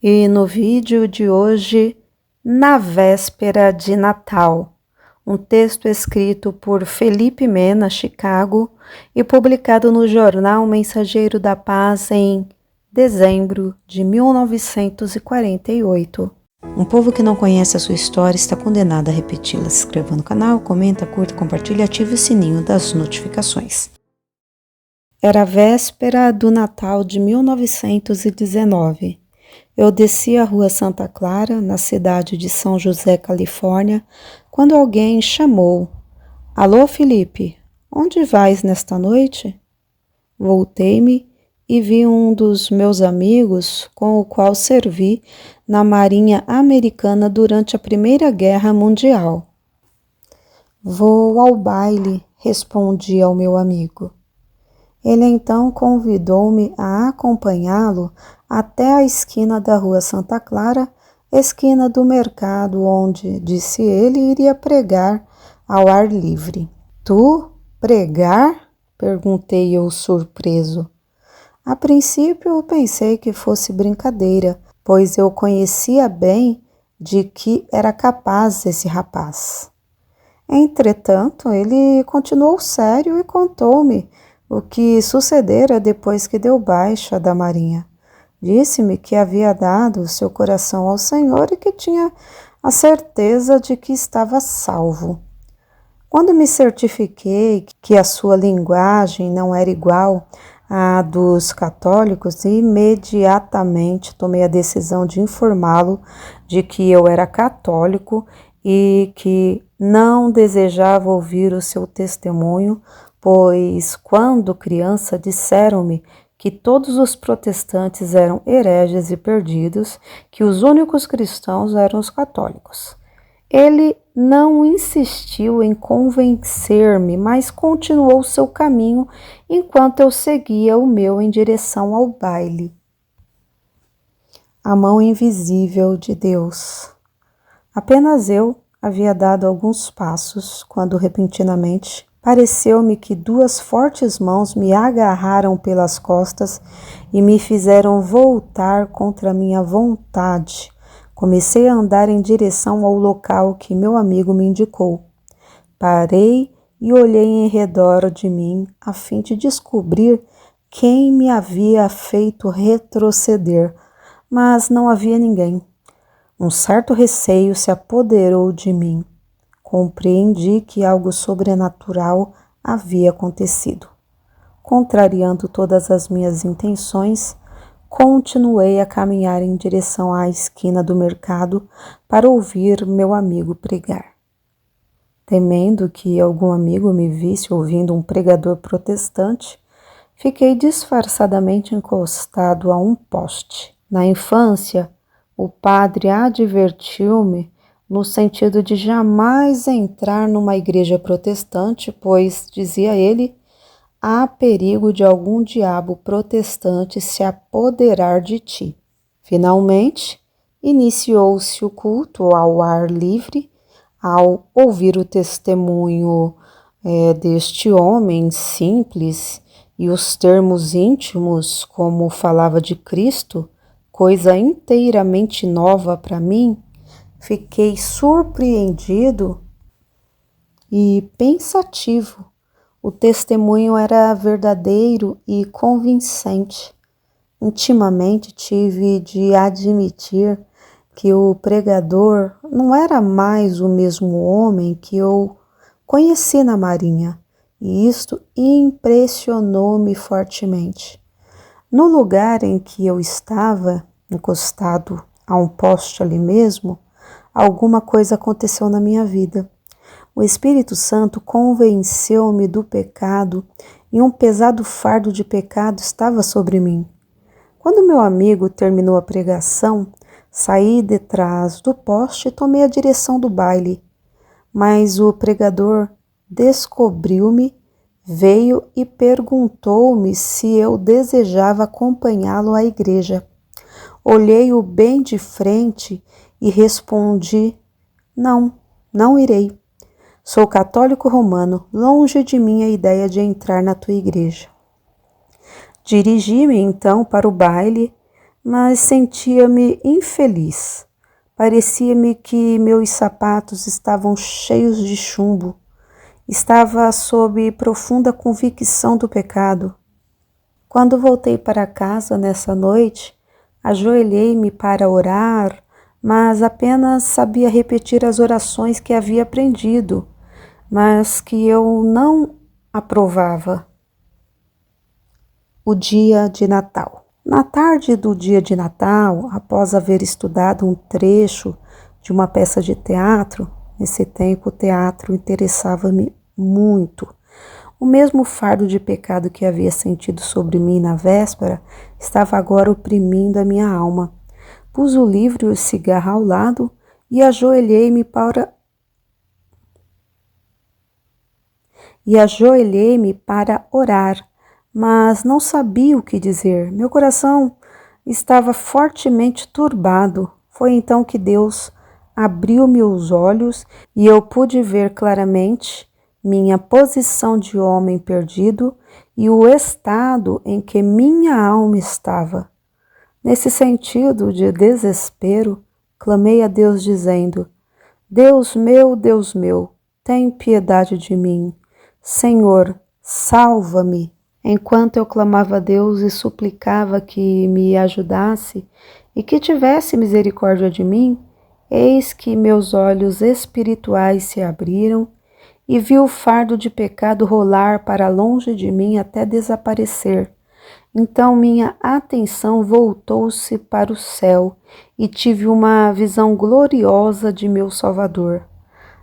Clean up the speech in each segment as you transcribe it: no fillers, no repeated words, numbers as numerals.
E no vídeo de hoje, na véspera de Natal, um texto escrito por Felipe Mena, Chicago, e publicado no jornal Mensageiro da Paz em dezembro de 1948. Um povo que não conhece a sua história está condenado a repeti-la. Se inscreva no canal, comenta, curta, compartilha e ative o sininho das notificações. Era a véspera do Natal de 1919. Eu desci a rua Santa Clara, na cidade de São José, Califórnia, quando alguém chamou. Alô, Felipe, onde vais nesta noite? Voltei-me e vi um dos meus amigos com o qual servi na Marinha Americana durante a Primeira Guerra Mundial. Vou ao baile, respondi ao meu amigo. Ele então convidou-me a acompanhá-lo até a esquina da rua Santa Clara, esquina do mercado, onde, disse ele, iria pregar ao ar livre. Tu pregar? Perguntei eu surpreso. A princípio pensei que fosse brincadeira, pois eu conhecia bem de que era capaz esse rapaz. Entretanto, ele continuou sério e contou-me o que sucedera depois que deu baixa da Marinha. Disse-me que havia dado seu coração ao Senhor e que tinha a certeza de que estava salvo. Quando me certifiquei que a sua linguagem não era igual à dos católicos, imediatamente tomei a decisão de informá-lo de que eu era católico e que não desejava ouvir o seu testemunho, pois quando criança disseram-me que todos os protestantes eram hereges e perdidos, que os únicos cristãos eram os católicos. Ele não insistiu em convencer-me, mas continuou seu caminho enquanto eu seguia o meu em direção ao baile. A mão invisível de Deus. Apenas eu havia dado alguns passos quando repentinamente pareceu-me que duas fortes mãos me agarraram pelas costas e me fizeram voltar contra minha vontade. Comecei a andar em direção ao local que meu amigo me indicou. Parei e olhei em redor de mim a fim de descobrir quem me havia feito retroceder, mas não havia ninguém. Um certo receio se apoderou de mim. Compreendi que algo sobrenatural havia acontecido. Contrariando todas as minhas intenções, continuei a caminhar em direção à esquina do mercado para ouvir meu amigo pregar. Temendo que algum amigo me visse ouvindo um pregador protestante, fiquei disfarçadamente encostado a um poste. Na infância, o padre advertiu-me no sentido de jamais entrar numa igreja protestante, pois, dizia ele, há perigo de algum diabo protestante se apoderar de ti. Finalmente, iniciou-se o culto ao ar livre. Ao ouvir o testemunho deste homem simples e os termos íntimos, como falava de Cristo, coisa inteiramente nova para mim, fiquei surpreendido e pensativo. O testemunho era verdadeiro e convincente. Intimamente tive de admitir que o pregador não era mais o mesmo homem que eu conheci na Marinha, e isto impressionou-me fortemente. No lugar em que eu estava, encostado a um poste ali mesmo, alguma coisa aconteceu na minha vida. O Espírito Santo convenceu-me do pecado e um pesado fardo de pecado estava sobre mim. Quando meu amigo terminou a pregação, saí detrás do poste e tomei a direção do baile. Mas o pregador descobriu-me, veio e perguntou-me se eu desejava acompanhá-lo à igreja. Olhei-o bem de frente e respondi: não irei. Sou católico romano, longe de mim a ideia de entrar na tua igreja. Dirigi-me então para o baile. mas sentia-me infeliz. Parecia-me que meus sapatos estavam cheios de chumbo. Estava sob profunda convicção do pecado. Quando voltei para casa nessa noite, ajoelhei-me para orar, mas apenas sabia repetir as orações que havia aprendido, mas que eu não aprovava. O dia de Natal. Na tarde do dia de Natal, após haver estudado um trecho de uma peça de teatro, nesse tempo o teatro interessava-me muito. O mesmo fardo de pecado que havia sentido sobre mim na véspera estava agora oprimindo a minha alma. Pus o livro e o cigarro ao lado e ajoelhei-me para orar, mas não sabia o que dizer. Meu coração estava fortemente turbado. Foi então que Deus abriu-me os olhos e eu pude ver claramente minha posição de homem perdido e o estado em que minha alma estava. Nesse sentido de desespero, clamei a Deus dizendo: Deus meu, tem piedade de mim. Senhor, salva-me. Enquanto eu clamava a Deus e suplicava que me ajudasse e que tivesse misericórdia de mim, eis que meus olhos espirituais se abriram e vi o fardo de pecado rolar para longe de mim até desaparecer. Então minha atenção voltou-se para o céu e tive uma visão gloriosa de meu Salvador.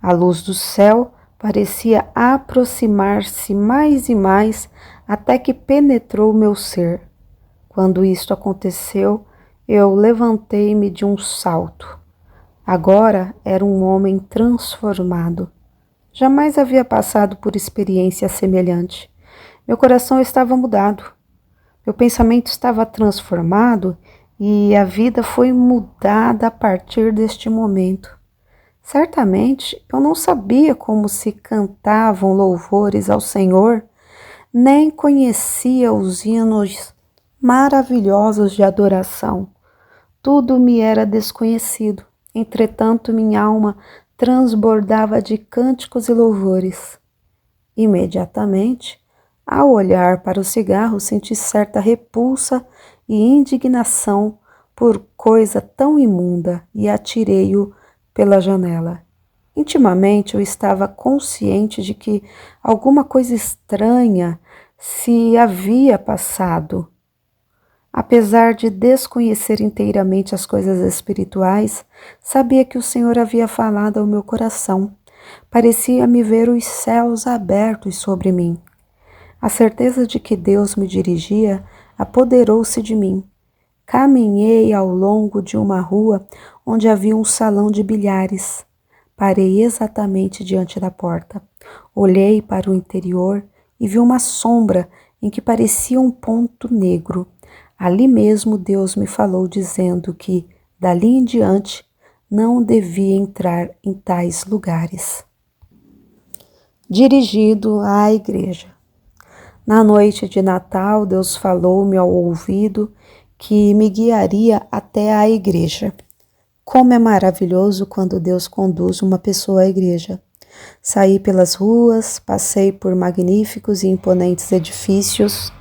A luz do céu parecia aproximar-se mais e mais até que penetrou meu ser. Quando isto aconteceu, eu levantei-me de um salto. Agora era um homem transformado. Jamais havia passado por experiência semelhante. Meu coração estava mudado. Meu pensamento estava transformado e a vida foi mudada a partir deste momento. Certamente eu não sabia como se cantavam louvores ao Senhor, nem conhecia os hinos maravilhosos de adoração. Tudo me era desconhecido. Entretanto, minha alma transbordava de cânticos e louvores. Imediatamente, ao olhar para o cigarro, senti certa repulsa e indignação por coisa tão imunda e atirei-o pela janela. Intimamente eu estava consciente de que alguma coisa estranha se havia passado. Apesar de desconhecer inteiramente as coisas espirituais, sabia que o Senhor havia falado ao meu coração. Parecia-me ver os céus abertos sobre mim. A certeza de que Deus me dirigia apoderou-se de mim. Caminhei ao longo de uma rua onde havia um salão de bilhares. Parei exatamente diante da porta. Olhei para o interior e vi uma sombra em que parecia um ponto negro. Ali mesmo Deus me falou dizendo que, dali em diante, não devia entrar em tais lugares. Dirigido à igreja. Na noite de Natal, Deus falou-me ao ouvido que me guiaria até a igreja. Como é maravilhoso quando Deus conduz uma pessoa à igreja. Saí pelas ruas, passei por magníficos e imponentes edifícios,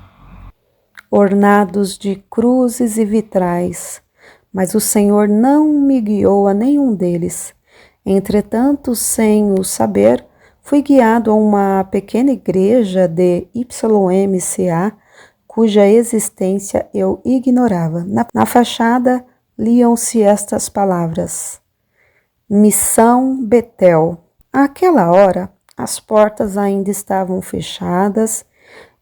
ornados de cruzes e vitrais, mas o Senhor não me guiou a nenhum deles. Entretanto, sem o saber, fui guiado a uma pequena igreja de YMCA, cuja existência eu ignorava. Na fachada liam-se estas palavras: Missão Betel. Àquela hora, as portas ainda estavam fechadas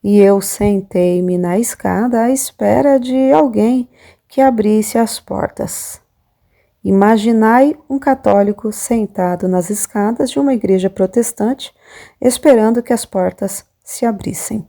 e eu sentei-me na escada à espera de alguém que abrisse as portas. Imaginai um católico sentado nas escadas de uma igreja protestante, esperando que as portas se abrissem.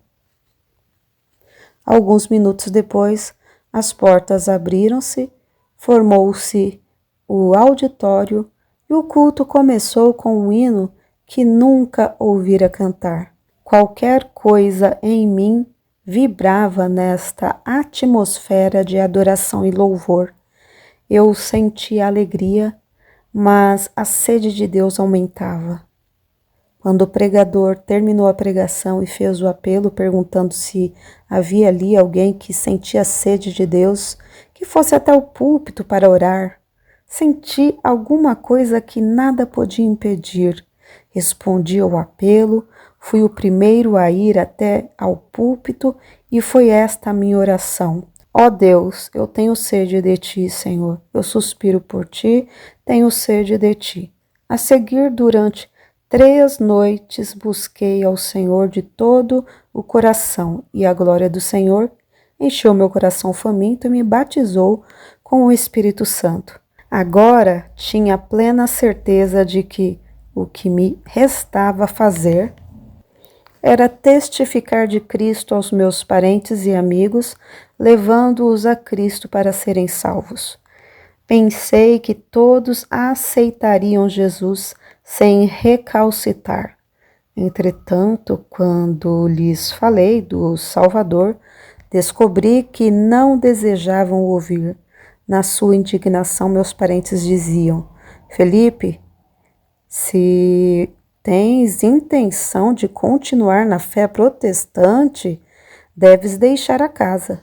Alguns minutos depois, as portas abriram-se, formou-se o auditório e o culto começou com um hino que nunca ouvira cantar. Qualquer coisa em mim vibrava nesta atmosfera de adoração e louvor. Eu sentia alegria, mas a sede de Deus aumentava. Quando o pregador terminou a pregação e fez o apelo perguntando se havia ali alguém que sentia sede de Deus, que fosse até o púlpito para orar, senti alguma coisa que nada podia impedir. Respondi ao apelo, fui o primeiro a ir até ao púlpito e foi esta a minha oração. Ó Deus, eu tenho sede de ti, Senhor. Eu suspiro por ti, tenho sede de ti. A seguir, durante 3 noites busquei ao Senhor de todo o coração, e a glória do Senhor encheu meu coração faminto e me batizou com o Espírito Santo. Agora tinha plena certeza de que o que me restava fazer era testificar de Cristo aos meus parentes e amigos, levando-os a Cristo para serem salvos. Pensei que todos aceitariam Jesus sem recalcitrar. Entretanto, quando lhes falei do Salvador, descobri que não desejavam ouvir. Na sua indignação, meus parentes diziam: Felipe, se tens intenção de continuar na fé protestante, deves deixar a casa.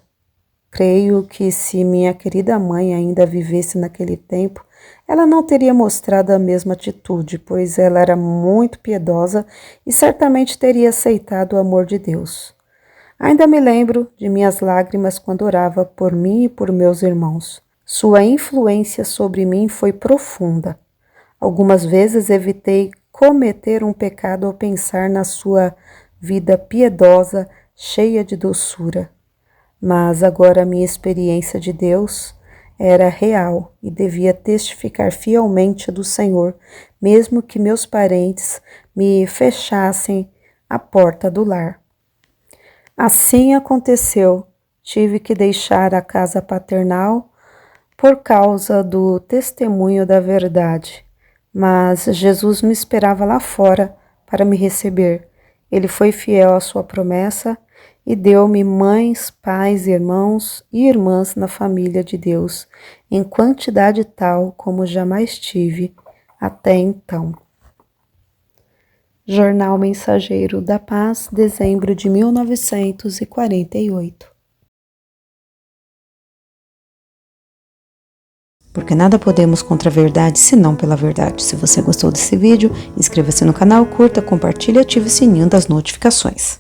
Creio que se minha querida mãe ainda vivesse naquele tempo, ela não teria mostrado a mesma atitude, pois ela era muito piedosa e certamente teria aceitado o amor de Deus. Ainda me lembro de minhas lágrimas quando orava por mim e por meus irmãos. Sua influência sobre mim foi profunda. Algumas vezes evitei cometer um pecado ao pensar na sua vida piedosa, cheia de doçura. Mas agora a minha experiência de Deus era real e devia testificar fielmente do Senhor, mesmo que meus parentes me fechassem a porta do lar. Assim aconteceu. Tive que deixar a casa paternal por causa do testemunho da verdade. Mas Jesus me esperava lá fora para me receber. Ele foi fiel à sua promessa e deu-me mães, pais, irmãos e irmãs na família de Deus, em quantidade tal como jamais tive até então. Jornal Mensageiro da Paz, dezembro de 1948. Porque nada podemos contra a verdade, senão pela verdade. Se você gostou desse vídeo, inscreva-se no canal, curta, compartilhe e ative o sininho das notificações.